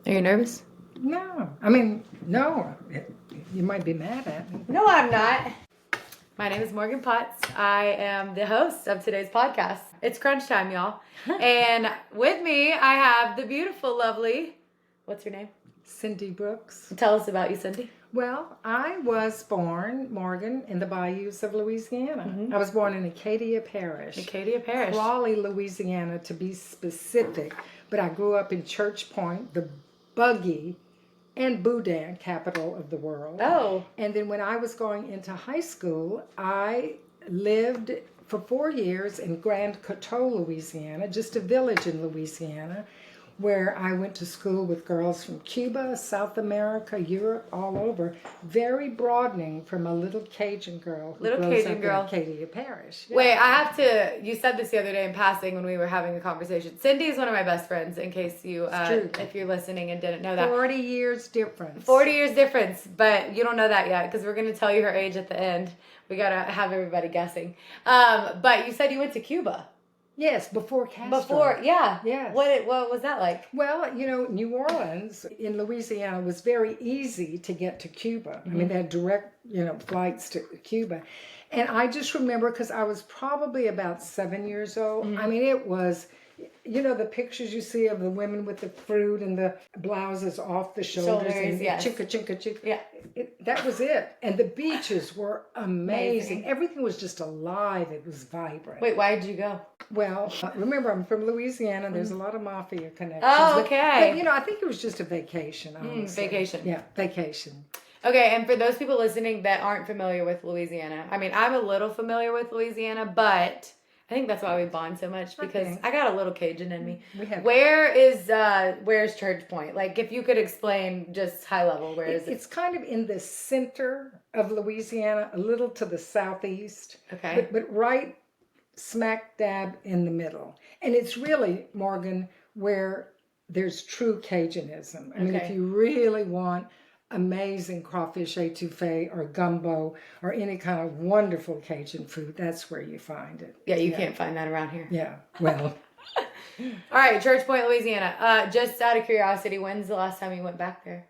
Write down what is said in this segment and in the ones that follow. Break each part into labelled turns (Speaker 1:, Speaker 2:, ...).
Speaker 1: Are you nervous?
Speaker 2: No. I mean, no. You might be mad at me.
Speaker 1: No, I'm not. My name is Morgan Potts. I am the host of today's podcast. It's crunch time, y'all. And with me, I have the beautiful, lovely, what's your name?
Speaker 2: Cindie Brooks.
Speaker 1: Tell us about you, Cindie.
Speaker 2: Well, I was born, Morgan, in the bayous of Louisiana. I was born in Acadia Parish.
Speaker 1: Acadia Parish.
Speaker 2: Crawley, Louisiana, to be specific. But I grew up in Churchpoint, the buggy and boudin capital of the world.
Speaker 1: Oh.
Speaker 2: And then when I was going into high school, I lived for 4 years in Grand Coteau, Louisiana, just a village in Louisiana, where I went to school with girls from Cuba, South America, Europe, all over. Very broadening from a little Cajun girl who
Speaker 1: Little
Speaker 2: grows
Speaker 1: Cajun
Speaker 2: up
Speaker 1: girl.
Speaker 2: in Acadia Parish. Yeah.
Speaker 1: Wait, I have to, you said this the other day in passing when we were having a conversation. Cindie is one of my best friends, in case you, if you're listening and didn't know that.
Speaker 2: 40 years difference.
Speaker 1: 40 years difference, but you don't know that yet because we're going to tell you her age at the end. We got to have everybody guessing. But you said you went to Cuba.
Speaker 2: Yes, before Castro.
Speaker 1: Before, yeah.
Speaker 2: Yes.
Speaker 1: What was that like?
Speaker 2: Well, New Orleans in Louisiana was very easy to get to Cuba. I mean, they had direct, flights to Cuba. And I just remember, because I was probably about 7 years old. I mean, it was, the pictures you see of the women with the fruit and the blouses off the shoulders and
Speaker 1: yes.
Speaker 2: chicka, chicka, chicka.
Speaker 1: Yeah.
Speaker 2: That was it. And the beaches were amazing. Everything was just alive. It was vibrant.
Speaker 1: Wait, why did you go?
Speaker 2: Well, remember, I'm from Louisiana. There's a lot of mafia connections.
Speaker 1: Oh, okay.
Speaker 2: But, I think it was just a vacation, honestly.
Speaker 1: Vacation.
Speaker 2: Yeah, vacation.
Speaker 1: Okay, and for those people listening that aren't familiar with Louisiana, I mean, I'm a little familiar with Louisiana, but I think that's why we bond so much, because I got a little Cajun in me. Where's Churchpoint? Like, if you could explain just high level, where is it?
Speaker 2: It's kind of in the center of Louisiana, a little to the southeast.
Speaker 1: Okay.
Speaker 2: But right smack dab in the middle. And it's really, Morgan, where there's true Cajun-ism. I mean, if you really want amazing crawfish etouffee or gumbo or any kind of wonderful Cajun food, that's where you find it.
Speaker 1: Yeah, you can't find that around here.
Speaker 2: Yeah, well.
Speaker 1: All right, Churchpoint, Louisiana. Just out of curiosity, when's the last time you went back there?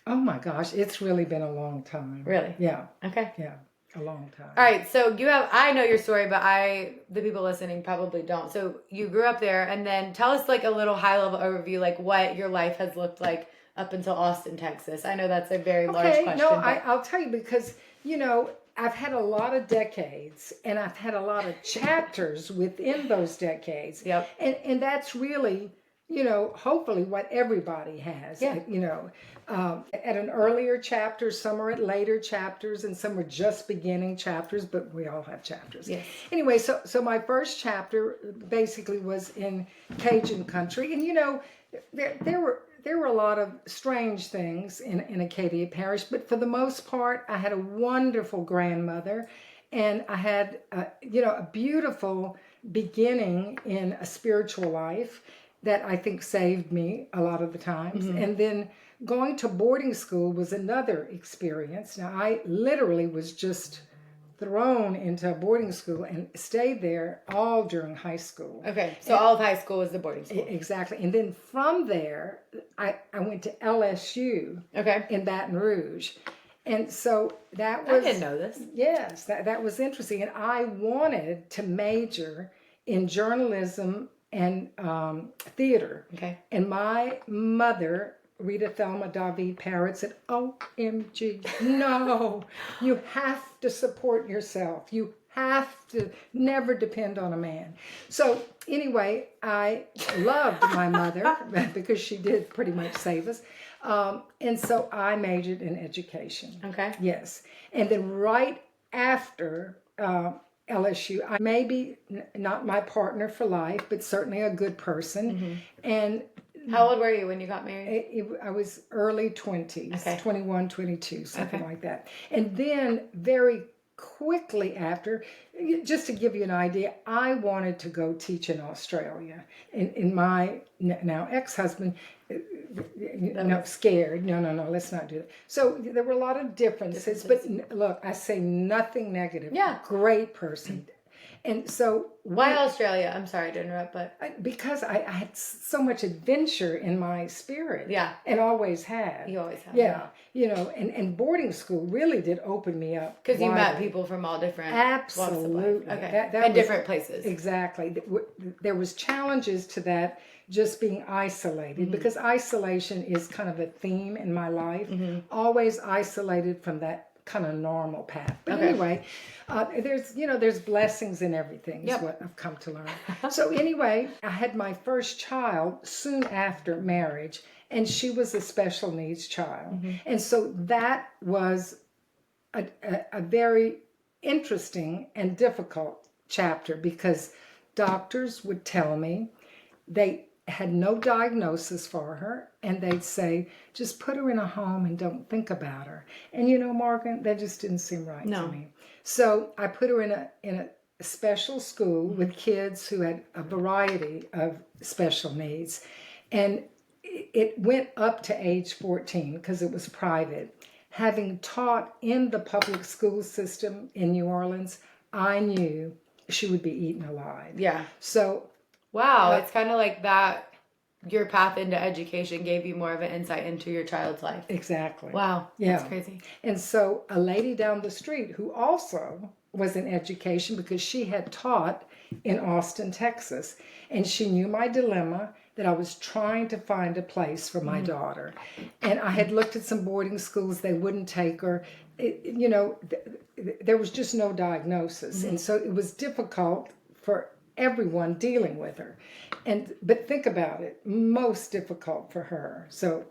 Speaker 2: Oh my gosh, it's really been a long time.
Speaker 1: Really?
Speaker 2: Yeah.
Speaker 1: Okay.
Speaker 2: Yeah, a long time.
Speaker 1: All right, so I know your story, but the people listening probably don't. So you grew up there, and then tell us like a little high level overview, like what your life has looked like up until Austin, Texas. I know that's a very large question.
Speaker 2: No, I'll tell you, because, I've had a lot of decades, and I've had a lot of chapters within those decades.
Speaker 1: Yep.
Speaker 2: And that's really, hopefully what everybody has.
Speaker 1: Yeah.
Speaker 2: At an earlier chapter, some are at later chapters, and some are just beginning chapters, but we all have chapters.
Speaker 1: Yes.
Speaker 2: Anyway, so my first chapter basically was in Cajun country, and there were a lot of strange things in Acadia Parish, but for the most part, I had a wonderful grandmother, and I had, a beautiful beginning in a spiritual life that I think saved me a lot of the times. And then going to boarding school was another experience. Now, I literally was just thrown into a boarding school and stayed there all during high school.
Speaker 1: Okay, so all of high school was the boarding school.
Speaker 2: Exactly. And then from there, I went to LSU in Baton Rouge. And so that was...
Speaker 1: I didn't know this.
Speaker 2: Yes, that was interesting. And I wanted to major in journalism and theater.
Speaker 1: Okay.
Speaker 2: And my mother... Rita Thelma David Parrott said, OMG, no, you have to support yourself. You have to never depend on a man. So anyway, I loved my mother because she did pretty much save us. And so I majored in education.
Speaker 1: Okay.
Speaker 2: Yes. And then right after LSU, I may be not my partner for life, but certainly a good person. And
Speaker 1: how old were you when you got married?
Speaker 2: I was early 20s, 21, 22, something like that. And then very quickly after, just to give you an idea, I wanted to go teach in Australia. And my now ex-husband, scared. No, let's not do that. So there were a lot of differences. But look, I say nothing negative.
Speaker 1: Yeah.
Speaker 2: Great person. And so
Speaker 1: why Australia? I'm sorry to interrupt, but
Speaker 2: because I had so much adventure in my spirit.
Speaker 1: Yeah.
Speaker 2: And always had.
Speaker 1: You always have.
Speaker 2: Yeah. You know, and boarding school really did open me up.
Speaker 1: Because you met people from all different
Speaker 2: Absolutely.
Speaker 1: Okay. And different places.
Speaker 2: Exactly. There was challenges to that, just being isolated, because isolation is kind of a theme in my life. Always isolated from that kind of normal path. But anyway, there's blessings in everything is what I've come to learn. So anyway, I had my first child soon after marriage, and she was a special needs child. And so that was a very interesting and difficult chapter, because doctors would tell me they had no diagnosis for her, and they'd say, just put her in a home and don't think about her. And Morgan, that just didn't seem right to me. So I put her in a special school with kids who had a variety of special needs. And it went up to age 14 because it was private. Having taught in the public school system in New Orleans, I knew she would be eaten alive.
Speaker 1: Yeah.
Speaker 2: So
Speaker 1: wow, it's kind of like that. Your path into education gave you more of an insight into your child's life.
Speaker 2: Exactly.
Speaker 1: Wow.
Speaker 2: Yeah.
Speaker 1: That's crazy.
Speaker 2: And so a lady down the street who also was in education, because she had taught in Austin, Texas, and she knew my dilemma that I was trying to find a place for my daughter. And I had looked at some boarding schools, they wouldn't take her. There was just no diagnosis. And so it was difficult for everyone dealing with her. But think about it, most difficult for her. So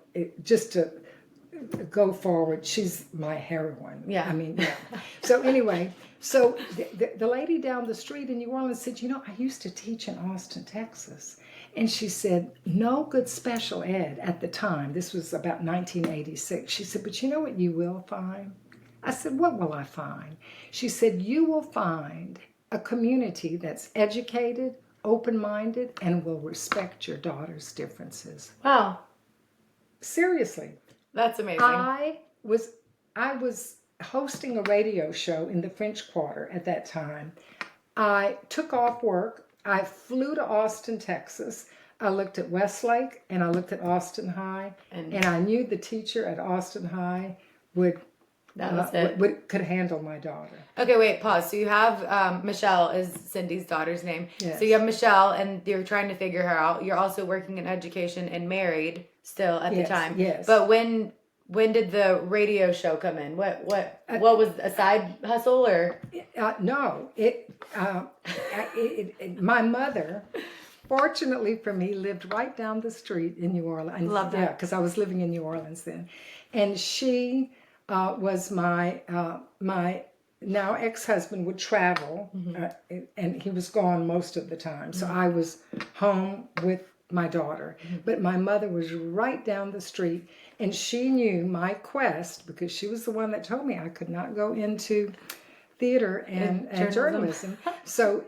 Speaker 2: just to go forward, she's my heroine.
Speaker 1: Yeah.
Speaker 2: I mean, yeah. So anyway, so the lady down the street in New Orleans said, I used to teach in Austin, Texas. And she said, no good special ed at the time. This was about 1986. She said, but you know what you will find? I said, what will I find? She said, you will find a community that's educated, open-minded, and will respect your daughter's differences.
Speaker 1: Wow.
Speaker 2: Seriously.
Speaker 1: That's amazing.
Speaker 2: I was hosting a radio show in the French Quarter at that time. I took off work. I flew to Austin, Texas. I looked at Westlake and I looked at Austin High, and I knew the teacher at Austin High could handle my daughter.
Speaker 1: Okay, wait, pause. So you have Michelle is Cindy's daughter's name.
Speaker 2: Yes.
Speaker 1: So you have Michelle, and you're trying to figure her out. You're also working in education and married still at the time.
Speaker 2: Yes.
Speaker 1: But when did the radio show come in? What was a side hustle or?
Speaker 2: No, my mother, fortunately for me, lived right down the street in New Orleans.
Speaker 1: Love that.
Speaker 2: Yeah, because I was living in New Orleans then, and she was my now ex-husband would travel, and he was gone most of the time. So I was home with my daughter, but my mother was right down the street, and she knew my quest, because she was the one that told me I could not go into theater and journalism. So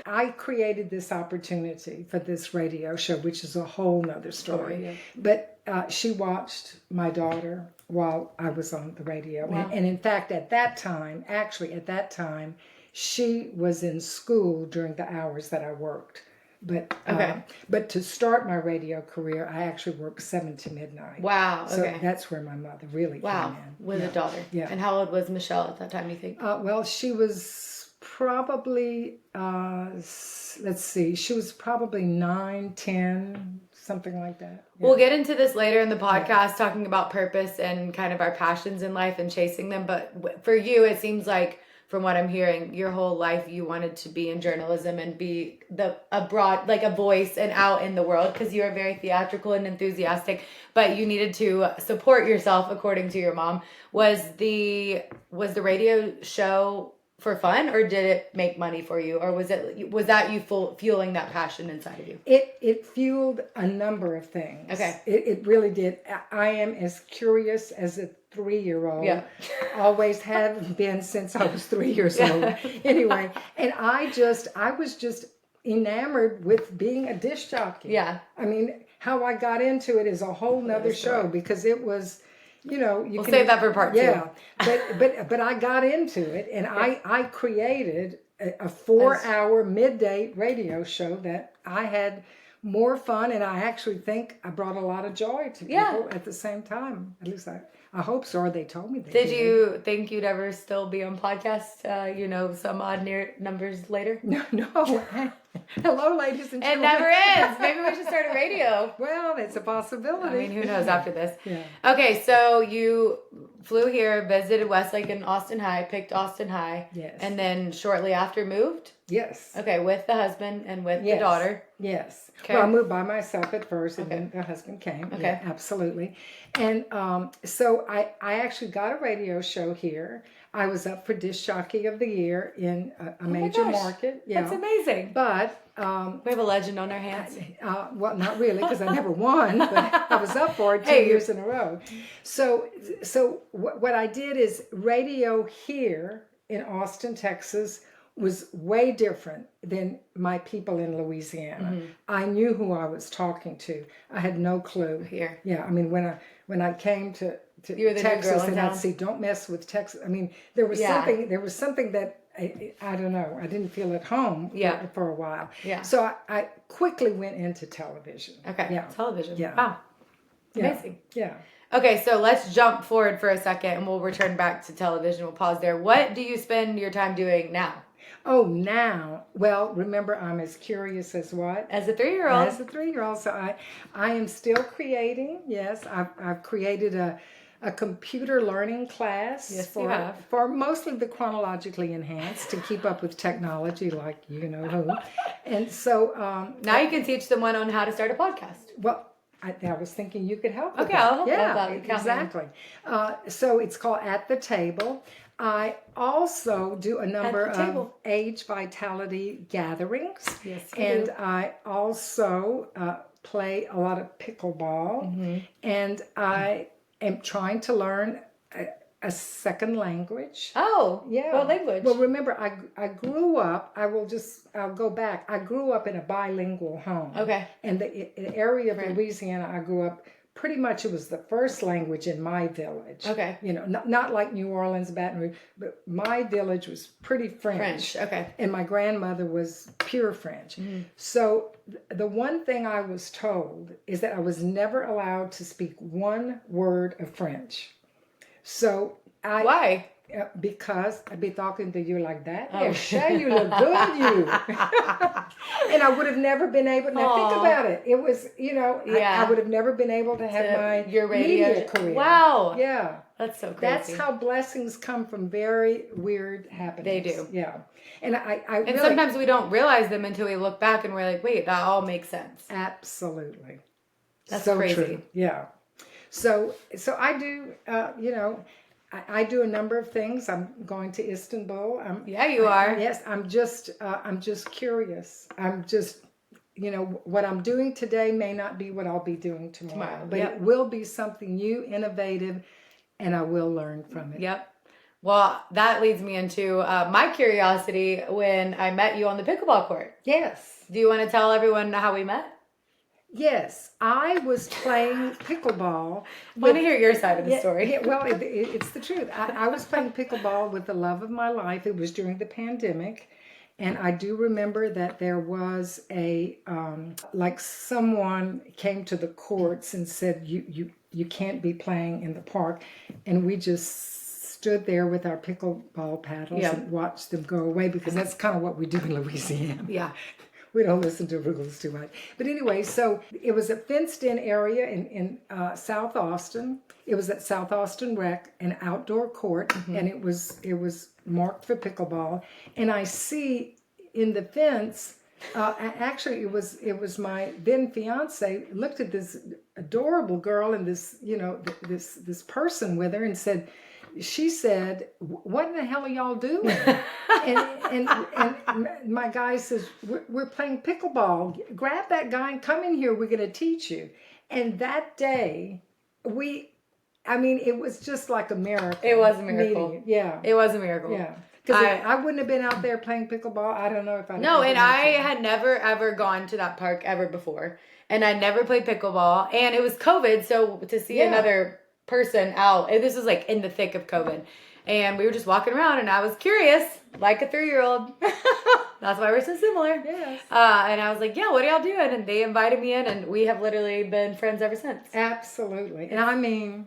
Speaker 2: I created this opportunity for this radio show, which is a whole nother story. Yeah. But she watched my daughter while I was on the radio. Wow. And in fact, at that time, she was in school during the hours that I worked. But to start my radio career, I actually worked 7 to midnight.
Speaker 1: Wow.
Speaker 2: So that's where my mother really came in.
Speaker 1: With a daughter. Yeah. And how old was Michelle at that time, you think?
Speaker 2: Well, she was probably, she was probably 9, 10, something like that. Yeah.
Speaker 1: We'll get into this later in the podcast, talking about purpose and kind of our passions in life and chasing them. But for you, it seems like, from what I'm hearing, your whole life you wanted to be in journalism and be a voice and out in the world, because you are very theatrical and enthusiastic, but you needed to support yourself, according to your mom. Was the radio show for fun, or did it make money for you, or was that you fueling that passion inside of you?
Speaker 2: It fueled a number of things. Okay. It really did. I am as curious as a 3-year-old. Yeah. Always have been since I was 3 years old. Anyway, and I was just enamored with being a disc jockey.
Speaker 1: Yeah.
Speaker 2: I mean, how I got into it is a whole nother show, because it was,
Speaker 1: we'll save that for part 2.
Speaker 2: Yeah. But I got into it, and I created a 4-hour midday radio show that I had more fun, and I actually think I brought a lot of joy to people at the same time. At least I hope so, or they told me they did.
Speaker 1: Did you think you'd ever still be on podcast, some odd near numbers later?
Speaker 2: No. Hello, ladies and gentlemen.
Speaker 1: It never ends. Maybe we should start a radio.
Speaker 2: Well, it's a possibility.
Speaker 1: I mean, who knows after this?
Speaker 2: Yeah.
Speaker 1: Okay, so you flew here, visited Westlake and Austin High, picked Austin High.
Speaker 2: Yes.
Speaker 1: And then shortly after moved?
Speaker 2: Yes.
Speaker 1: Okay, with the husband and with the daughter.
Speaker 2: Yes.
Speaker 1: Okay.
Speaker 2: Well, I moved by myself at first, and then the husband came.
Speaker 1: Okay.
Speaker 2: Yeah, absolutely. And so I actually got a radio show here. I was up for Disk Jockey of the Year in a major market. Yeah.
Speaker 1: That's amazing.
Speaker 2: But
Speaker 1: we have a legend on our hands.
Speaker 2: well, not really, because I never won, but I was up for it 2 years in a row. So what I did is radio here in Austin, Texas, was way different than my people in Louisiana. Mm-hmm. I knew who I was talking to. I had no clue.
Speaker 1: Here.
Speaker 2: Yeah, I mean, when I came to
Speaker 1: you were the
Speaker 2: Texas,
Speaker 1: new girl in
Speaker 2: and
Speaker 1: town.
Speaker 2: I'd see, don't mess with Texas. I mean, there was something that I don't know. I didn't feel at home for a while. Yeah. So I quickly went into television.
Speaker 1: Okay.
Speaker 2: Yeah.
Speaker 1: Television.
Speaker 2: Yeah.
Speaker 1: Wow. Amazing.
Speaker 2: Yeah.
Speaker 1: Okay, so let's jump forward for a second and we'll return back to television. We'll pause there. What do you spend your time doing now?
Speaker 2: Oh, now. Well, remember, I'm as curious as what?
Speaker 1: As a 3-year-old.
Speaker 2: As a 3-year-old. So I am still creating. Yes, I've created a computer learning class for mostly the chronologically enhanced to keep up with technology, like you know who. And so
Speaker 1: now you can teach someone on how to start a podcast.
Speaker 2: Well, I was thinking you could help with
Speaker 1: that. I'll help
Speaker 2: yeah, exactly. So it's called At the Table. I also do a number of age vitality gatherings.
Speaker 1: Yes,
Speaker 2: and I also play a lot of pickleball. Mm-hmm. And I am trying to learn a second language.
Speaker 1: Oh, yeah. What language?
Speaker 2: Well, remember, I grew up, I'll go back. I grew up in a bilingual home.
Speaker 1: Okay.
Speaker 2: And the area of Louisiana I grew up, pretty much it was the first language in my village.
Speaker 1: Okay.
Speaker 2: You know, not like New Orleans, Baton Rouge, but my village was pretty French.
Speaker 1: Okay.
Speaker 2: And my grandmother was pure French. Mm-hmm. So the one thing I was told is that I was never allowed to speak one word of French. So
Speaker 1: Why?
Speaker 2: Because I'd be talking to you like that. Oh, Shay, you look good, you. And I would have never been able. Now think about it. It was, I would have never been able to have your radio media career.
Speaker 1: Wow.
Speaker 2: Yeah.
Speaker 1: That's so crazy.
Speaker 2: That's how blessings come from very weird happenings.
Speaker 1: They do.
Speaker 2: Yeah. And
Speaker 1: and sometimes we don't realize them until we look back and we're like, wait, that all makes sense.
Speaker 2: Absolutely.
Speaker 1: That's so crazy.
Speaker 2: True. Yeah. So I do, I do a number of things. I'm going to Istanbul.
Speaker 1: You are.
Speaker 2: Yes, I'm just curious. I'm just, what I'm doing today may not be what I'll be doing tomorrow. But it will be something new, innovative, and I will learn from it.
Speaker 1: Yep. Well, that leads me into my curiosity when I met you on the pickleball court.
Speaker 2: Yes.
Speaker 1: Do you want to tell everyone how we met?
Speaker 2: Yes, I was playing pickleball.
Speaker 1: I want to hear your side of the story.
Speaker 2: Yeah, well, it's the truth. I was playing pickleball with the love of my life. It was during the pandemic. And I do remember that there was someone came to the courts and said, you can't be playing in the park. And we just stood there with our pickleball paddles and watched them go away, because that's kind of what we do in Louisiana.
Speaker 1: Yeah.
Speaker 2: We don't listen to rules too much. But anyway, so it was a fenced-in area in South Austin. It was at South Austin Rec, an outdoor court, and it was marked for pickleball. And I see in the fence, actually it was my then fiance looked at this adorable girl and this this person with her and said. She said, "What in the hell are y'all doing?" and my guy says, "We're playing pickleball. Grab that guy and come in here. We're going to teach you." And that day, it was just like a miracle.
Speaker 1: It was a miracle.
Speaker 2: Meeting. Yeah,
Speaker 1: it was a miracle.
Speaker 2: Yeah, because I wouldn't have been out there playing pickleball. I don't know if I.
Speaker 1: No, and I had never ever gone to that park ever before, and I never played pickleball, and it was COVID, so to see another person out. This was like in the thick of COVID. And we were just walking around, and I was curious, like a 3-year-old. That's why we're so similar.
Speaker 2: Yes.
Speaker 1: And I was like, yeah, what are y'all doing? And they invited me in, and we have literally been friends ever since.
Speaker 2: Absolutely. And I mean,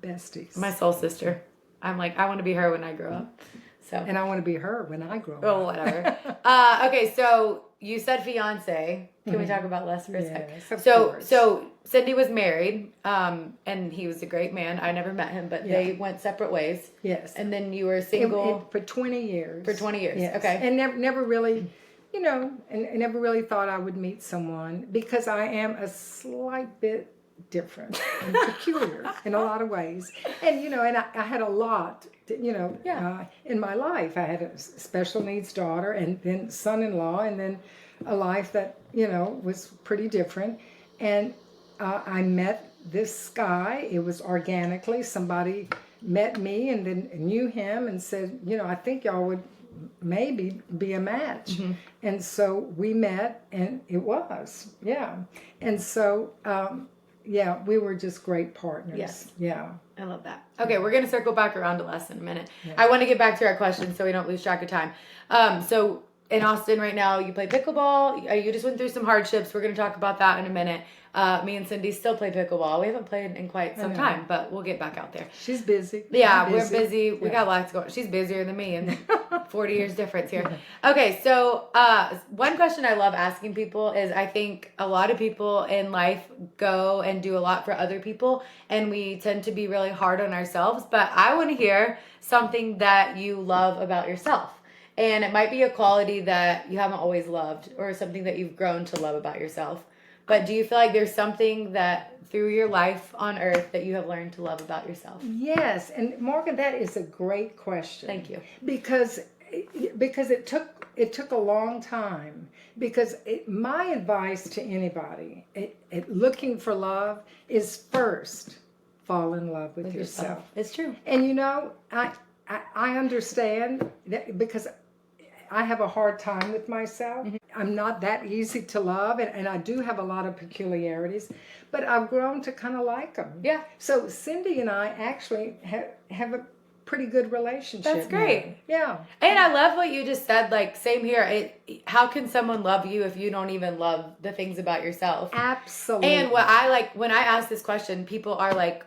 Speaker 2: besties.
Speaker 1: My soul sister. I'm like, I want to be her when I grow up. So.
Speaker 2: And I want to be her when I grow up.
Speaker 1: Oh, whatever. Okay, so you said fiance. Can we talk about Les for a sec?
Speaker 2: Yes, of course.
Speaker 1: So Cindie was married, and he was a great man. I never met him, but they went separate ways.
Speaker 2: Yes.
Speaker 1: And then you were single
Speaker 2: for 20 years.
Speaker 1: For 20 years.
Speaker 2: Yes.
Speaker 1: Okay.
Speaker 2: And never really, you know, and never really thought I would meet someone because I am a slight bit different and peculiar in a lot of ways. And, you know, and I had a lot, in my life. I had a special needs daughter and then son-in-law and then a life that, you know, was pretty different. And I met this guy. It was organically. Somebody met me and then knew him and said, you know, I think y'all would maybe be a match. And so we met and it was, And so, we were just great partners.
Speaker 1: Yes.
Speaker 2: Yeah.
Speaker 1: I love that. Okay, we're going to circle back around to Les in a minute. Yeah. I want to get back to our questions so we don't lose track of time. So in Austin right now, you play pickleball. You just went through some hardships. We're going to talk about that in a minute. Me and Cindie still play pickleball. We haven't played in quite some time, but we'll get back out there.
Speaker 2: She's busy.
Speaker 1: Yeah, we're busy. We got lots going. She's busier than me, and 40 years difference here. Okay, so one question I love asking people is I think a lot of people in life go and do a lot for other people, and we tend to be really hard on ourselves. But I want to hear something that you love about yourself. And it might be a quality that you haven't always loved or something that you've grown to love about yourself. But do you feel like there's something that through your life on earth that you have learned to love about yourself?
Speaker 2: Yes. And Morgan, that is a great question.
Speaker 1: Thank you.
Speaker 2: Because it took a long time. Because my advice to anybody looking for love is first fall in love with yourself.
Speaker 1: It's true.
Speaker 2: And you know, I understand that because I have a hard time with myself. I'm not that easy to love, and I do have a lot of peculiarities, but I've grown to kind of like them.
Speaker 1: Yeah.
Speaker 2: So Cindie and I actually have a pretty good relationship.
Speaker 1: That's great.
Speaker 2: Now. Yeah.
Speaker 1: And I love what you just said. Like, same here. How can someone love you if you don't even love the things about yourself?
Speaker 2: Absolutely.
Speaker 1: And what I like, when I ask this question, people are like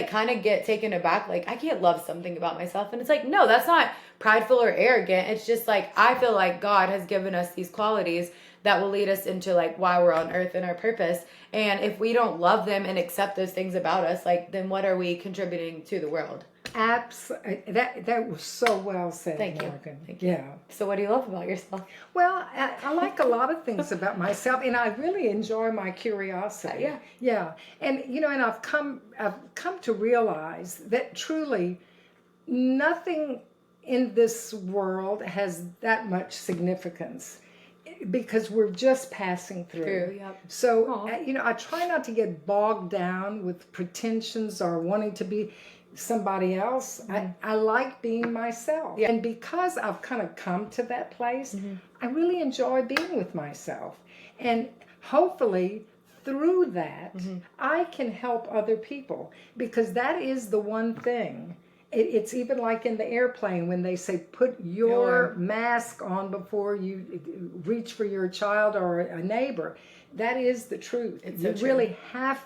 Speaker 1: kind of get taken aback, like, I can't love something about myself. And it's like, no, that's not prideful or arrogant. It's just like, I feel like God has given us these qualities that will lead us into like why we're on earth and our purpose. And if we don't love them and accept those things about us, like, then what are we contributing to the world?
Speaker 2: Absolutely. That was so well said,
Speaker 1: Thank
Speaker 2: Morgan.
Speaker 1: you. Thank you.
Speaker 2: Yeah.
Speaker 1: So what do you love about yourself?
Speaker 2: Well, I like a lot of things about myself, and I really enjoy my curiosity. Yeah. And you know, and I've come to realize that truly nothing in this world has that much significance because we're just passing through.
Speaker 1: Yep.
Speaker 2: So, you know, I try not to get bogged down with pretensions or wanting to be somebody else. I like being myself. And because I've kind of come to that place, I really enjoy being with myself. And hopefully through that, I can help other people because that is the one thing. It's even like in the airplane when they say, put your mask on before you reach for your child or a neighbor. That is the truth. You really have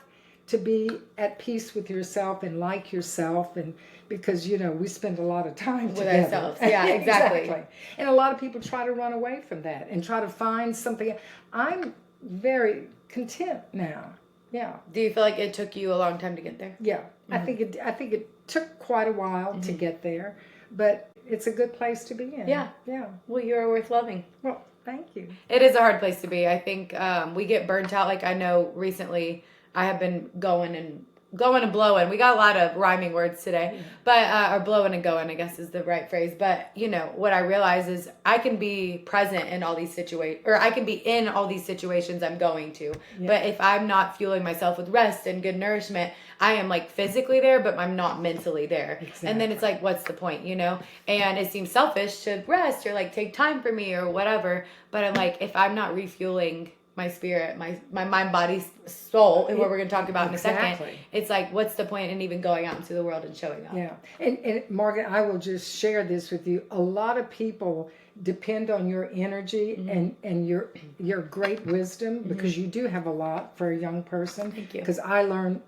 Speaker 2: to be at peace with yourself and like yourself, and because you know we spend a lot of time
Speaker 1: with
Speaker 2: together.
Speaker 1: ourselves. Yeah, exactly.
Speaker 2: And a lot of people try to run away from that and try to find something. I'm very content now. Yeah.
Speaker 1: Do you feel like it took you a long time to get there?
Speaker 2: Yeah, I think it took quite a while to get there, but it's a good place to be in.
Speaker 1: Yeah. Well, you are worth loving.
Speaker 2: Well, thank you.
Speaker 1: It is a hard place to be. I think we get burnt out. Like I know recently I have been going and blowing. We got a lot of rhyming words today, but or blowing and going, I guess is the right phrase. But you know what I realize is I can be present in all these situations, or I can be in all these situations I'm going to. Yeah. But if I'm not fueling myself with rest and good nourishment, I am like physically there, but I'm not mentally there. Exactly. And then it's like, what's the point, you know? And it seems selfish to rest or like take time for me or whatever. But I'm like, if I'm not refueling my spirit, my mind, body, soul, and what we're going to talk about in a second. It's like, what's the point in even going out into the world and showing up?
Speaker 2: Yeah. And Margaret, I will just share this with you. A lot of people depend on your energy and your great wisdom, because you do have a lot for a young person.
Speaker 1: Thank you.
Speaker 2: Because I learned,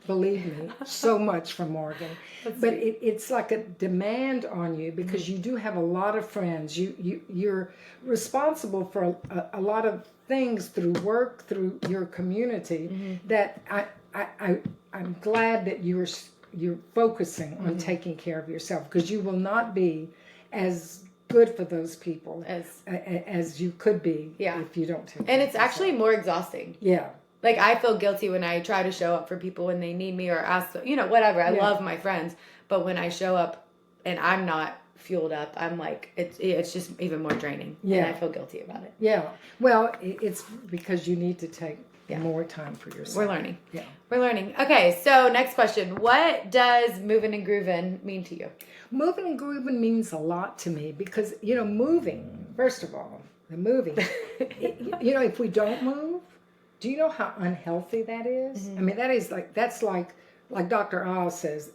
Speaker 2: believe me, so much from Morgan. But it's like a demand on you, because you do have a lot of friends. You're responsible for a lot of things through work, through your community, that I'm glad that you're focusing on taking care of yourself, because you will not be as good for those people as you could be if you don't take care of yourself.
Speaker 1: And it's actually more exhausting.
Speaker 2: Yeah.
Speaker 1: Like, I feel guilty when I try to show up for people when they need me or ask, whatever. I love my friends. But when I show up and I'm not fueled up, I'm like, it's just even more draining. Yeah. And I feel guilty about it.
Speaker 2: Yeah. Well, it's because you need to take more time for yourself.
Speaker 1: We're learning.
Speaker 2: Yeah.
Speaker 1: We're learning. Okay, so next question. What does moving and grooving mean to you?
Speaker 2: Moving and grooving means a lot to me, because, moving, first of all, the moving, if we don't move, do you know how unhealthy that is? I mean, that's like Dr. Oz says,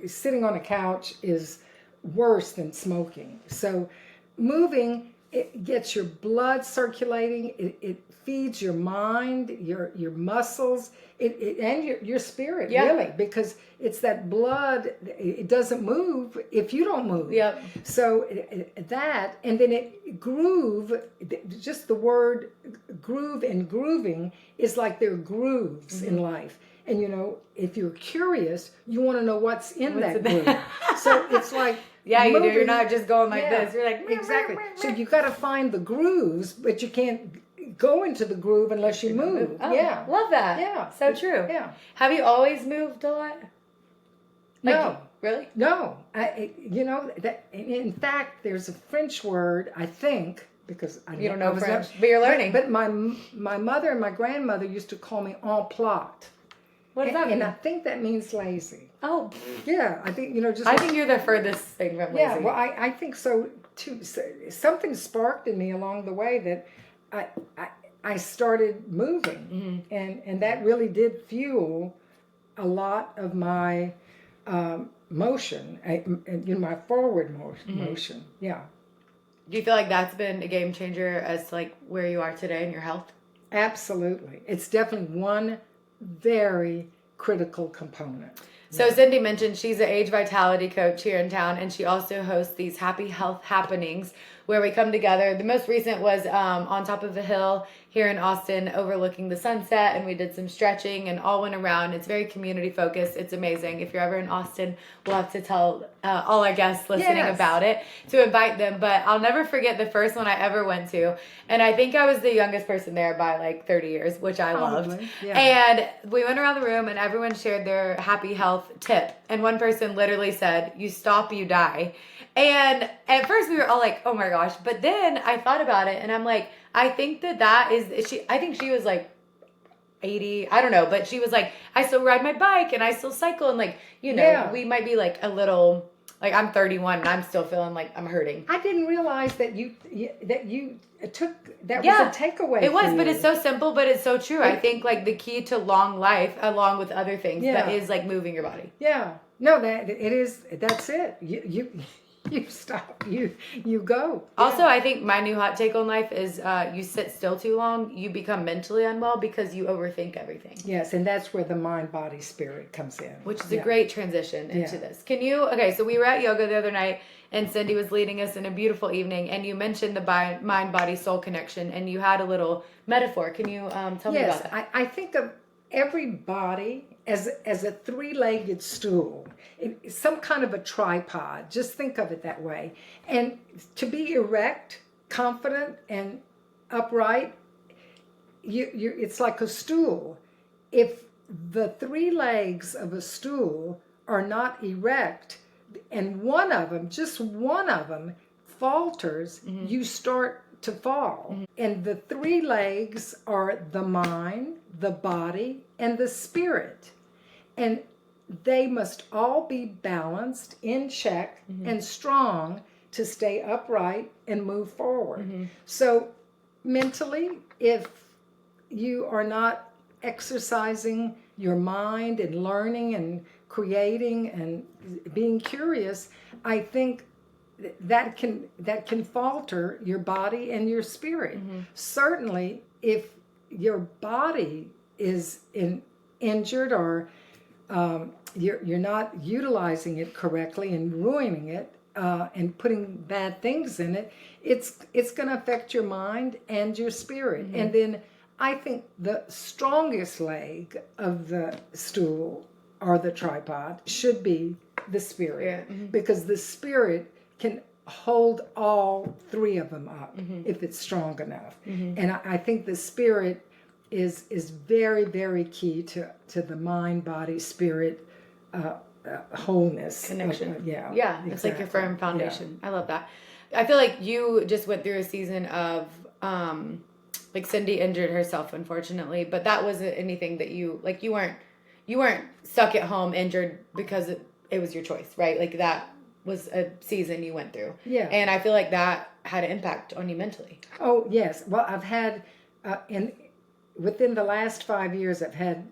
Speaker 2: sitting on a couch is worse than smoking. So moving, it gets your blood circulating, it feeds your mind, your muscles, and your spirit, really, because it's that blood. It doesn't move if you don't move.
Speaker 1: Yep.
Speaker 2: So that, and then it groove, just the word groove and grooving is like they're grooves in life. And if you're curious, you want to know what's in that groove. So it's like,
Speaker 1: yeah, you do. You're not just going like this. You're like,
Speaker 2: exactly. So you got to find the grooves, but you can't go into the groove unless you move.
Speaker 1: Oh,
Speaker 2: yeah,
Speaker 1: love that.
Speaker 2: Yeah,
Speaker 1: so true.
Speaker 2: Yeah.
Speaker 1: Have you always moved a lot?
Speaker 2: No,
Speaker 1: really.
Speaker 2: No, that. In fact, there's a French word, I think, because
Speaker 1: you don't know French, but you're learning.
Speaker 2: But my mother and my grandmother used to call me en plate.
Speaker 1: What does that mean?
Speaker 2: And I think that means lazy.
Speaker 1: Oh.
Speaker 2: Yeah, I think,
Speaker 1: I think you're the furthest thing from lazy.
Speaker 2: Yeah, well, I think so, too. Something sparked in me along the way that I started moving. And that really did fuel a lot of my motion, my forward motion. Yeah.
Speaker 1: Do you feel like that's been a game changer as to, like, where you are today in your health?
Speaker 2: Absolutely. It's definitely one very critical component.
Speaker 1: So Cindie mentioned she's an age vitality coach here in town, and she also hosts these happy health happenings where we come together. The most recent was on top of a hill here in Austin overlooking the sunset, and we did some stretching and all went around. It's very community focused. It's amazing. If you're ever in Austin, we'll have to tell all our guests listening about it to invite them. But I'll never forget the first one I ever went to, and I think I was the youngest person there by like 30 years, which I loved. Yeah. And we went around the room and everyone shared their happy health tip, and one person literally said, "You stop, you die." And at first we were all like, oh my gosh. But then I thought about it and I'm like, I think I think she was like 80, I don't know. But she was like, I still ride my bike and I still cycle. And like, we might be like a little, like I'm 31 and I'm still feeling like I'm hurting.
Speaker 2: I didn't realize that you took, that was a takeaway.
Speaker 1: It was, but it's so simple, but it's so true. I think like the key to long life, along with other things, that is like moving your body.
Speaker 2: Yeah. No, that's it. You stop, you go.
Speaker 1: Also, I think my new hot take on life is you sit still too long, you become mentally unwell because you overthink everything.
Speaker 2: Yes, and that's where the mind, body, spirit comes in.
Speaker 1: Which is a great transition into this. So we were at yoga the other night and Cindie was leading us in a beautiful evening and you mentioned the mind, body, soul connection and you had a little metaphor. Can you tell me about that?
Speaker 2: I think of every body as a three-legged stool, some kind of a tripod. Just think of it that way. And to be erect, confident, and upright, it's like a stool. If the three legs of a stool are not erect, and just one of them falters, you start to fall. And the three legs are the mind, the body, and the spirit. And they must all be balanced, in check, and strong to stay upright and move forward. So mentally, if you are not exercising your mind and learning and creating and being curious, I think that can falter your body and your spirit. Certainly, if your body is injured or you're not utilizing it correctly and ruining it and putting bad things in it, it's going to affect your mind and your spirit. And then I think the strongest leg of the stool or the tripod should be the spirit, because the spirit can hold all three of them up if it's strong enough. And I think the spirit is very, very key to the mind, body, spirit whole,ness
Speaker 1: connection.
Speaker 2: Yeah,
Speaker 1: exactly. It's like your firm foundation. I love that. I feel like you just went through a season of like Cindie injured herself, unfortunately, but that wasn't anything that you weren't stuck at home injured because it was your choice, right? Like that was a season you went through.
Speaker 2: Yeah.
Speaker 1: And I feel like that had an impact on you mentally.
Speaker 2: Oh, yes. Well, I've had within the last 5 years, I've had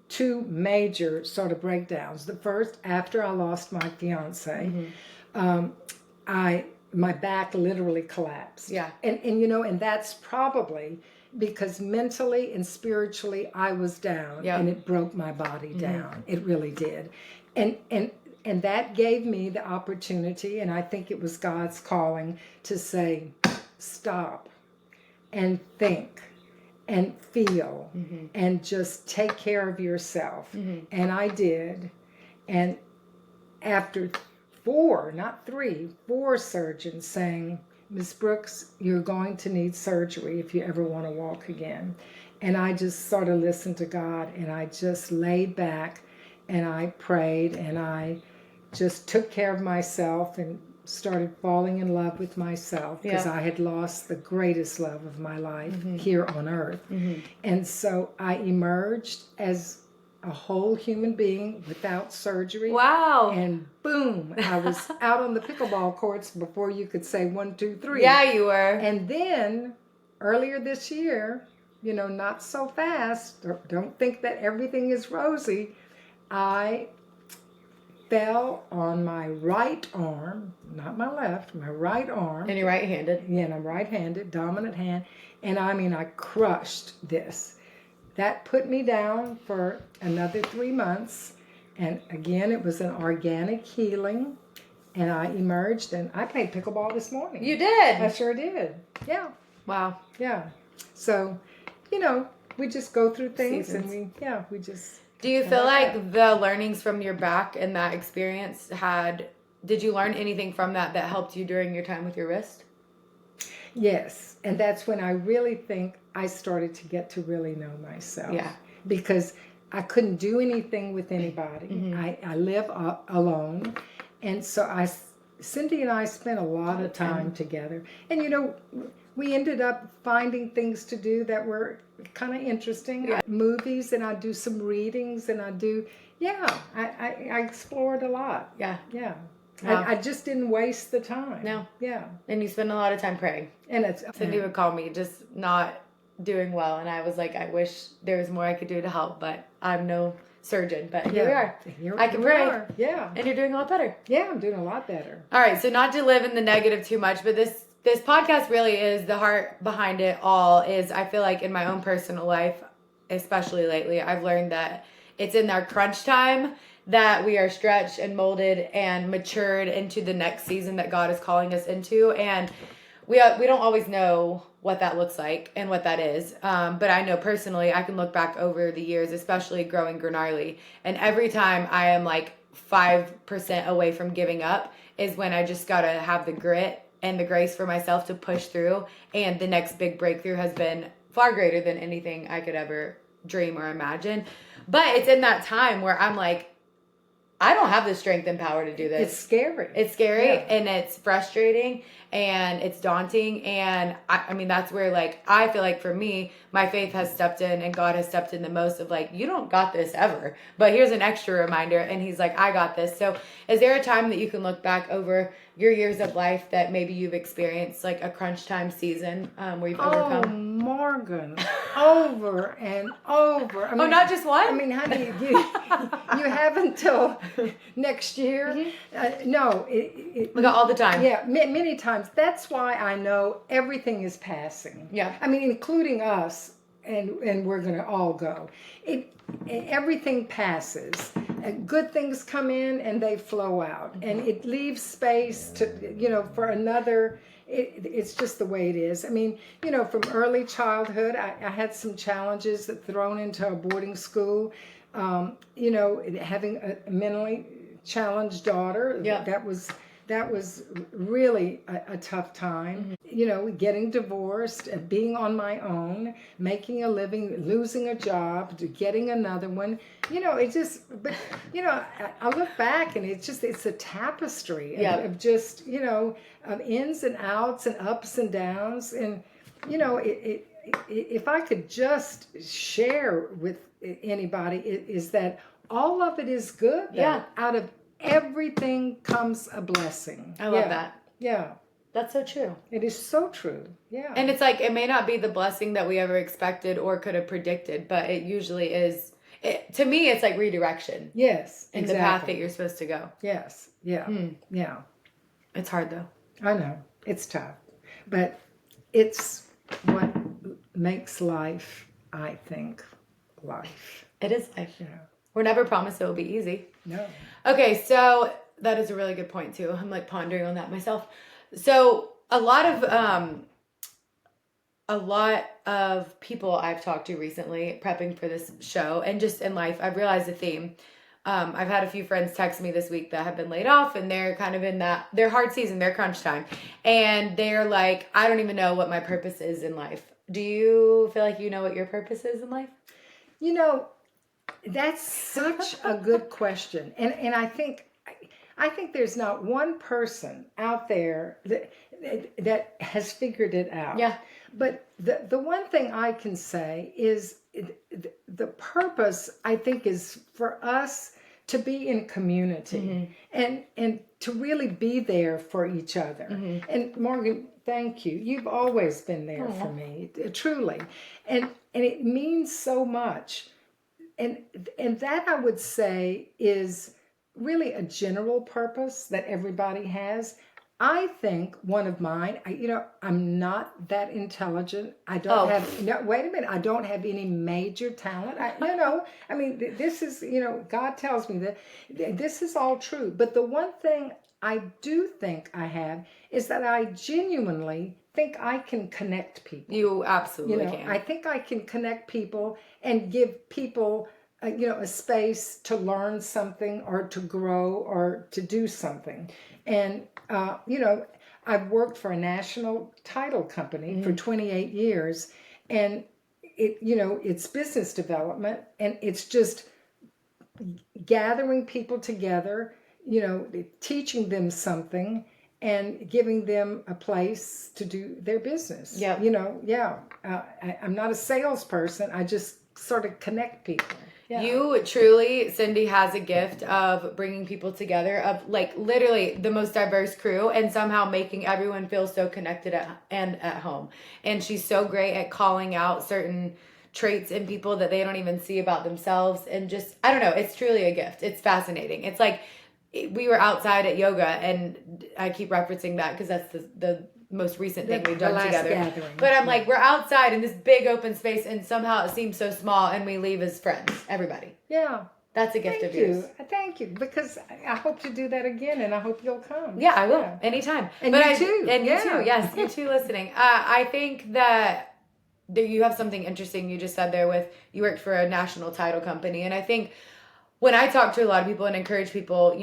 Speaker 2: 2 major sort of breakdowns. The first, after I lost my fiance, my back literally collapsed.
Speaker 1: Yeah.
Speaker 2: And that's probably because mentally and spiritually I was down, and it broke my body down. It really did. And that gave me the opportunity, and I think it was God's calling to say, stop and think and feel and just take care of yourself. And I did. And after 4, not 3, 4 surgeons saying, Ms. Brooks, you're going to need surgery if you ever want to walk again. And I just sort of listened to God, and I just laid back and I prayed, and I just took care of myself and started falling in love with myself, because I had lost the greatest love of my life here on earth. And so I emerged as a whole human being without surgery.
Speaker 1: Wow.
Speaker 2: And boom, I was out on the pickleball courts before you could say 1, 2, 3.
Speaker 1: Yeah, you were.
Speaker 2: And then earlier this year, not so fast, don't think that everything is rosy, I fell on my right arm, not my left, my right arm.
Speaker 1: And you're right-handed.
Speaker 2: Yeah, and I'm right-handed, dominant hand. And I crushed this. That put me down for another 3 months. And again, it was an organic healing. And I emerged, and I played pickleball this morning.
Speaker 1: You did?
Speaker 2: I sure did. Yeah.
Speaker 1: Wow.
Speaker 2: Yeah. So, we just go through things.
Speaker 1: Seasons.
Speaker 2: And we just...
Speaker 1: Do you feel like the learnings from your back and that experience did you learn anything from that helped you during your time with your wrist?
Speaker 2: Yes. And that's when I really think I started to get to really know myself.
Speaker 1: Yeah.
Speaker 2: Because I couldn't do anything with anybody. I live alone. And so Cindie and I spent a lot of time together. And we ended up finding things to do that were kind of interesting.
Speaker 1: Yeah.
Speaker 2: Movies, and I do some readings, and I explored a lot.
Speaker 1: Yeah.
Speaker 2: Yeah.
Speaker 1: Wow.
Speaker 2: I just didn't waste the time.
Speaker 1: No.
Speaker 2: Yeah.
Speaker 1: And you spend a lot of time praying.
Speaker 2: And
Speaker 1: Cindie would call me just not doing well, and I was like, I wish there was more I could do to help, but I'm no surgeon. But here we are. I can pray.
Speaker 2: Yeah.
Speaker 1: And you're doing a lot better.
Speaker 2: Yeah, I'm doing a lot better.
Speaker 1: All right, so not to live in the negative too much, but this podcast really is the heart behind it all. Is I feel like in my own personal life, especially lately, I've learned that it's in our crunch time that we are stretched and molded and matured into the next season that God is calling us into. And we don't always know what that looks like and what that is. But I know personally, I can look back over the years, especially growing Granarly, and every time I am like 5% away from giving up is when I just got to have the grit and the grace for myself to push through. And the next big breakthrough has been far greater than anything I could ever dream or imagine. But it's in that time where I'm like, I don't have the strength and power to do this.
Speaker 2: It's scary.
Speaker 1: It's scary, and it's frustrating, and it's daunting. And I mean, that's where I feel like for me, my faith has stepped in, and God has stepped in the most of you don't got this ever, but here's an extra reminder. And he's like, I got this. So is there a time that you can look back over your years of life that maybe you've experienced a crunch time season where you've overcome?
Speaker 2: Morgan over and over. I mean,
Speaker 1: not just one?
Speaker 2: I mean, honey, you have until next year. No.
Speaker 1: We got all the time.
Speaker 2: Yeah, many times. That's why I know everything is passing.
Speaker 1: Yeah.
Speaker 2: I mean, including us, and we're going to all go. Everything passes. Good things come in and they flow out. And it leaves space to, for another. It's just the way it is. I mean, from early childhood, I had some challenges thrown into a boarding school. Having a mentally challenged daughter, that was really a tough time. Getting divorced, being on my own, making a living, losing a job, getting another one. I look back and it's a tapestry of just, of ins and outs and ups and downs. And, if I could just share with anybody, is that all of it is good. Out of everything comes a blessing.
Speaker 1: I love that.
Speaker 2: Yeah.
Speaker 1: That's so true.
Speaker 2: It is so true. Yeah.
Speaker 1: And it's like, it may not be the blessing that we ever expected or could have predicted, but it usually is. To me, it's like redirection.
Speaker 2: Yes.
Speaker 1: In the path that you're supposed to go.
Speaker 2: Yes. Yeah. Yeah.
Speaker 1: It's hard though.
Speaker 2: I know. It's tough. But it's what makes life, I think, life.
Speaker 1: It is life.
Speaker 2: Yeah.
Speaker 1: We're never promised it will be easy.
Speaker 2: No.
Speaker 1: Okay, so that is a really good point too. I'm like pondering on that myself. So a lot of people I've talked to recently prepping for this show and just in life, I've realized a theme. I've had a few friends text me this week that have been laid off and they're kind of in their hard season, their crunch time. And they're like, I don't even know what my purpose is in life. Do you feel like you know what your purpose is in life?
Speaker 2: That's such a good question. And I think there's not one person out there that has figured it out.
Speaker 1: Yeah.
Speaker 2: But the one thing I can say is the purpose, I think, is for us to be in community and to really be there for each other. And Morgan, thank you. You've always been there for me, truly. And it means so much. And that, I would say, is really a general purpose that everybody has. I think one of mine, I'm not that intelligent. I don't have, no, wait a minute, I don't have any major talent. This is, God tells me that this is all true. But the one thing I do think I have is that I genuinely think I can connect people.
Speaker 1: You absolutely can.
Speaker 2: I think I can connect people and give people, a space to learn something or to grow or to do something. And, I've worked for a national title company for 28 years, and it's business development, and it's just gathering people together, teaching them something and giving them a place to do their business.
Speaker 1: Yeah.
Speaker 2: I'm not a salesperson. I just sort of connect people. Yeah.
Speaker 1: You truly, Cindie, has a gift of bringing people together, of like literally the most diverse crew, and somehow making everyone feel so connected at home. And she's so great at calling out certain traits in people that they don't even see about themselves. And just, I don't know, it's truly a gift. It's fascinating. It's like we were outside at yoga, and I keep referencing that because that's the most recent thing we've done together. Gathering. But I'm like, we're outside in this big open space, and somehow it seems so small, and we leave as friends, everybody.
Speaker 2: Yeah.
Speaker 1: That's a gift of yours.
Speaker 2: Thank you. Because I hope to do that again, and I hope you'll come.
Speaker 1: Yeah, I will. Yeah. Anytime.
Speaker 2: And you too.
Speaker 1: And you too. Yes, you too listening. I think that you have something interesting you just said there with you worked for a national title company. And I think when I talk to a lot of people and encourage people,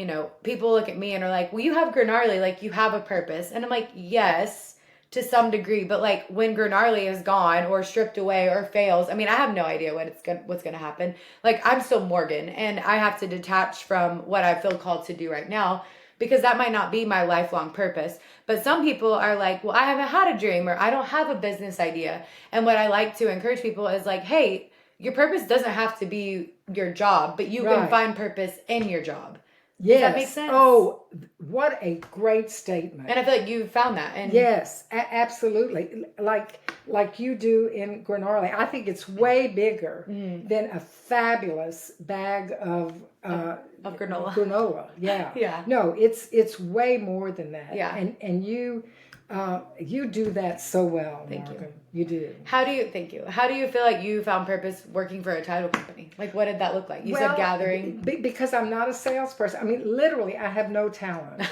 Speaker 1: people look at me and are like, well, you have Granarly, like you have a purpose. And I'm like, yes, to some degree. But like when Granarly is gone or stripped away or fails, I mean, I have no idea what's going to happen. Like I'm still Morgan, and I have to detach from what I feel called to do right now, because that might not be my lifelong purpose. But some people are like, well, I haven't had a dream, or I don't have a business idea. And what I like to encourage people is like, hey, your purpose doesn't have to be your job, but you can find purpose in your job.
Speaker 2: Yes.
Speaker 1: Does that make sense?
Speaker 2: Oh, what a great statement.
Speaker 1: And I feel like you found that. And
Speaker 2: yes, absolutely. Like you do in granola. I think it's way bigger than a fabulous bag of
Speaker 1: granola.
Speaker 2: Granola. Yeah.
Speaker 1: Yeah.
Speaker 2: No, it's way more than that.
Speaker 1: Yeah.
Speaker 2: And you do that so well,
Speaker 1: Thank
Speaker 2: Morgan.
Speaker 1: you.
Speaker 2: You do.
Speaker 1: Thank you. How do you feel like you found purpose working for a title company? Like, what did that look like? You said gathering.
Speaker 2: Because I'm not a salesperson. I mean, literally, I have no talent.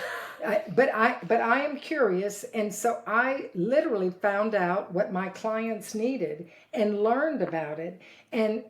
Speaker 2: But I am curious, and so I literally found out what my clients needed and learned about it and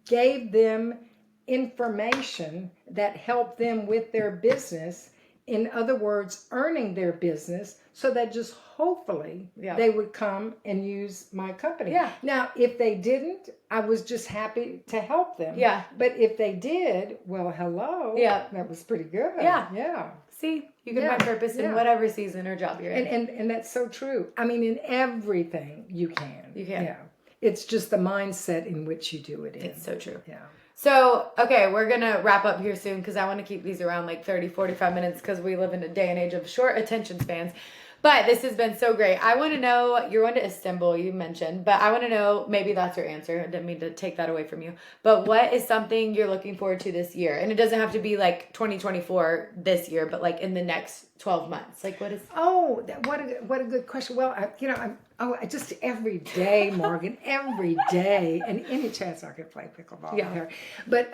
Speaker 2: gave them information that helped them with their business. In other words, earning their business, so that just hopefully they would come and use my company.
Speaker 1: Yeah.
Speaker 2: Now, if they didn't, I was just happy to help them.
Speaker 1: Yeah.
Speaker 2: But if they did, well, hello.
Speaker 1: Yeah.
Speaker 2: That was pretty good.
Speaker 1: Yeah.
Speaker 2: Yeah.
Speaker 1: See, you can find purpose in whatever season or job you're in.
Speaker 2: And that's so true. I mean, in everything you can.
Speaker 1: You can.
Speaker 2: Yeah. It's just the mindset in which you do it in.
Speaker 1: It's so true.
Speaker 2: Yeah.
Speaker 1: So, okay, we're going to wrap up here soon because I want to keep these around like 30, 45 minutes because we live in a day and age of short attention spans. But this has been so great. I want to know, you're going to Istanbul, you mentioned, but I want to know, maybe that's your answer. I didn't mean to take that away from you. But what is something you're looking forward to this year? And it doesn't have to be like 2024 this year, but like in the next 12 months. Like what is...
Speaker 2: Oh, what a good question. Well, I just every day, Morgan, every day, and any chance I could play pickleball with her. But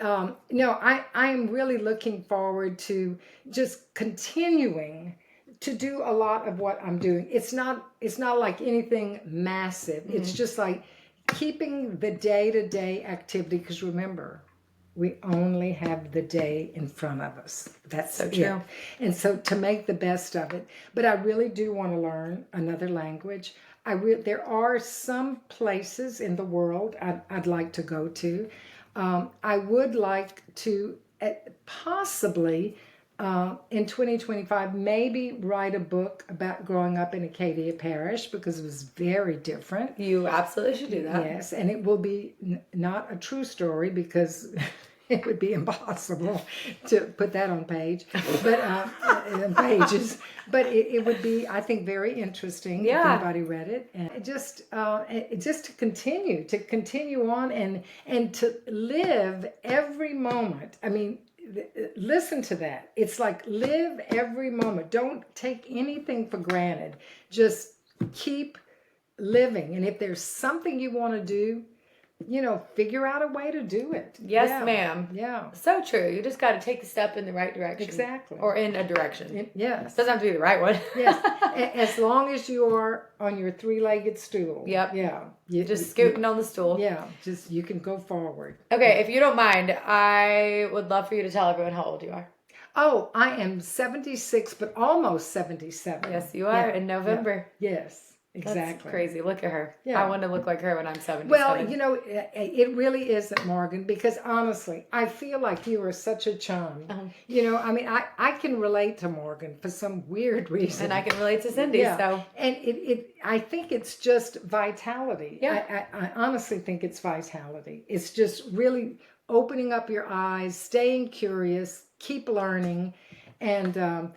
Speaker 2: no, I'm really looking forward to just continuing to do a lot of what I'm doing. It's not like anything massive. Mm-hmm. It's just like keeping the day-to-day activity, because remember, we only have the day in front of us. That's so true. And so to make the best of it. But I really do want to learn another language. There are some places in the world I'd like to go to. I would like to possibly in 2025 maybe write a book about growing up in Acadia Parish, because it was very different.
Speaker 1: You absolutely should do that.
Speaker 2: Yes, and it will be not a true story, because it would be impossible to put that on pages. But it would be, I think, very interesting if anybody read it. And just to continue on and to live every moment. I mean, listen to that. It's like live every moment. Don't take anything for granted. Just keep living. And if there's something you want to do, figure out a way to do it.
Speaker 1: Yes, ma'am.
Speaker 2: Yeah.
Speaker 1: So true. You just got to take a step in the right direction.
Speaker 2: Exactly.
Speaker 1: Or in a direction.
Speaker 2: Yes.
Speaker 1: Doesn't have to be the right one.
Speaker 2: Yes. As long as you are on your three-legged stool.
Speaker 1: Yep.
Speaker 2: Yeah.
Speaker 1: You're just scooting on the stool.
Speaker 2: Yeah. Just, you can go forward.
Speaker 1: Okay. If you don't mind, I would love for you to tell everyone how old you are.
Speaker 2: Oh, I am 76, but almost 77.
Speaker 1: Yes, you are in November.
Speaker 2: Yeah. Yes. Exactly.
Speaker 1: That's crazy. Look at her.
Speaker 2: Yeah.
Speaker 1: I want to look like her when I'm 77.
Speaker 2: Well, it really isn't, Morgan, because honestly, I feel like you are such a chum. I mean, I can relate to Morgan for some weird reason.
Speaker 1: And I can relate to Cindie, so.
Speaker 2: And I think it's just vitality.
Speaker 1: Yeah.
Speaker 2: I honestly think it's vitality. It's just really opening up your eyes, staying curious, keep learning, and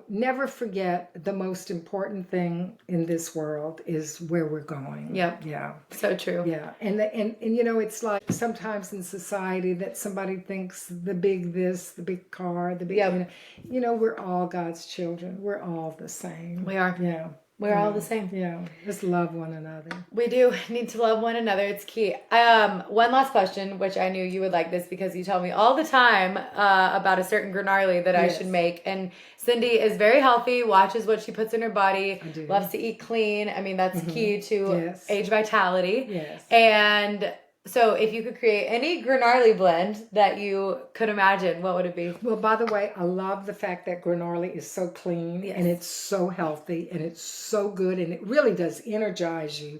Speaker 2: never forget the most important thing in this world is where we're going.
Speaker 1: Yep.
Speaker 2: Yeah.
Speaker 1: So true.
Speaker 2: Yeah. And it's like sometimes in society that somebody thinks the big this, the big car, the big, we're all God's children. We're all the same.
Speaker 1: We are.
Speaker 2: Yeah.
Speaker 1: We're all the same.
Speaker 2: Yeah. Just love one another.
Speaker 1: We do need to love one another. It's key. One last question, which I knew you would like this because you tell me all the time about a certain granarly that I should make. And Cindie is very healthy, watches what she puts in her body, loves to eat clean. I mean, that's key to age vitality.
Speaker 2: Yes.
Speaker 1: And so if you could create any granarly blend that you could imagine, what would it be?
Speaker 2: Well, by the way, I love the fact that granarly is so clean and it's so healthy and it's so good, and it really does energize you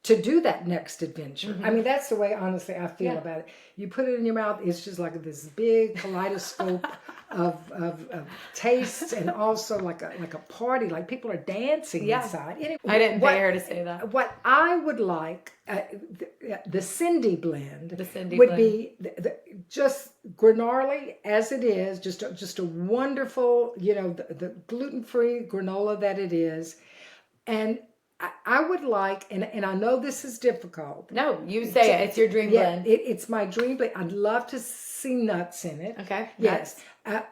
Speaker 2: to do that next adventure. I mean, that's the way, honestly, I feel about it. You put it in your mouth, it's just like this big kaleidoscope of tastes, and also like a party, like people are dancing inside. Anyway,
Speaker 1: I didn't pay her to say that.
Speaker 2: What I would like, the Cindie blend
Speaker 1: would
Speaker 2: be just granola as it is, just a wonderful, the gluten-free granola that it is. And I would like, and I know this is difficult.
Speaker 1: No, you say it. It's your dream blend.
Speaker 2: It's my dream blend. I'd love to see nuts in it.
Speaker 1: Okay.
Speaker 2: Yes.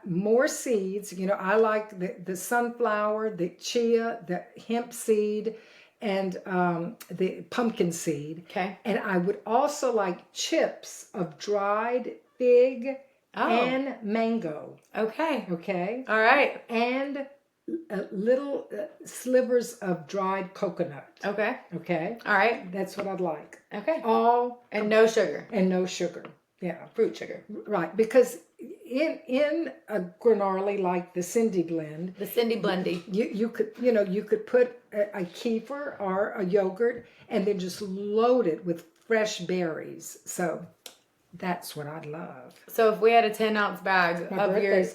Speaker 2: More seeds. I like the sunflower, the chia, the hemp seed, and the pumpkin seed.
Speaker 1: Okay.
Speaker 2: And I would also like chips of dried fig and mango.
Speaker 1: Okay.
Speaker 2: Okay.
Speaker 1: All right.
Speaker 2: And little slivers of dried coconut.
Speaker 1: Okay.
Speaker 2: Okay.
Speaker 1: All right.
Speaker 2: That's what I'd like.
Speaker 1: Okay.
Speaker 2: And
Speaker 1: no sugar.
Speaker 2: And no sugar. Yeah.
Speaker 1: Fruit sugar.
Speaker 2: Right. Because in a granola like the Cindie blend.
Speaker 1: The Cindie blendy.
Speaker 2: You could put a kefir or a yogurt and then just load it with fresh berries. So that's what I'd love.
Speaker 1: So if we had a 10-ounce bag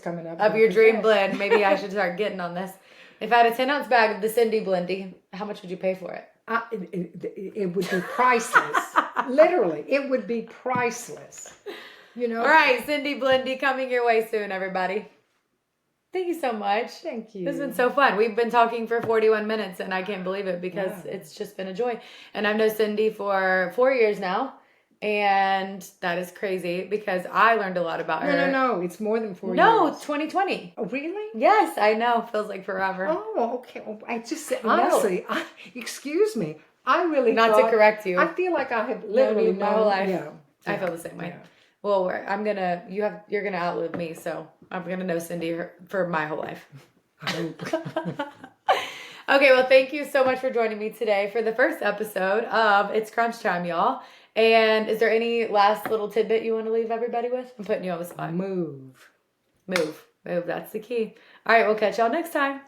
Speaker 2: coming up
Speaker 1: of your dream blend, maybe I should start getting on this. If I had a 10-ounce bag of the Cindie blendy, how much would you pay for it?
Speaker 2: It would be priceless. Literally, it would be priceless. All
Speaker 1: right, Cindie blendy coming your way soon, everybody. Thank you so much.
Speaker 2: Thank you.
Speaker 1: This has been so fun. We've been talking for 41 minutes, and I can't believe it because it's just been a joy. And I've known Cindie for 4 years now. And that is crazy because I learned a lot about her.
Speaker 2: No. It's more than 4 years.
Speaker 1: No, 2020.
Speaker 2: Oh, really?
Speaker 1: Yes, I know. Feels like forever.
Speaker 2: Oh, okay. Well, I just said, honestly, excuse me. I really
Speaker 1: Not to correct you.
Speaker 2: I feel like I have literally
Speaker 1: known you my whole life.
Speaker 2: Yeah.
Speaker 1: I feel the same way.
Speaker 2: Yeah.
Speaker 1: Well, you're gonna outlive me, so I'm gonna know Cindie for my whole life.
Speaker 2: I hope.
Speaker 1: Okay, well, thank you so much for joining me today for the first episode of It's Crunch Time, y'all. And is there any last little tidbit you want to leave everybody with? I'm putting you on the spot.
Speaker 2: Move.
Speaker 1: That's the key. All right, we'll catch y'all next time.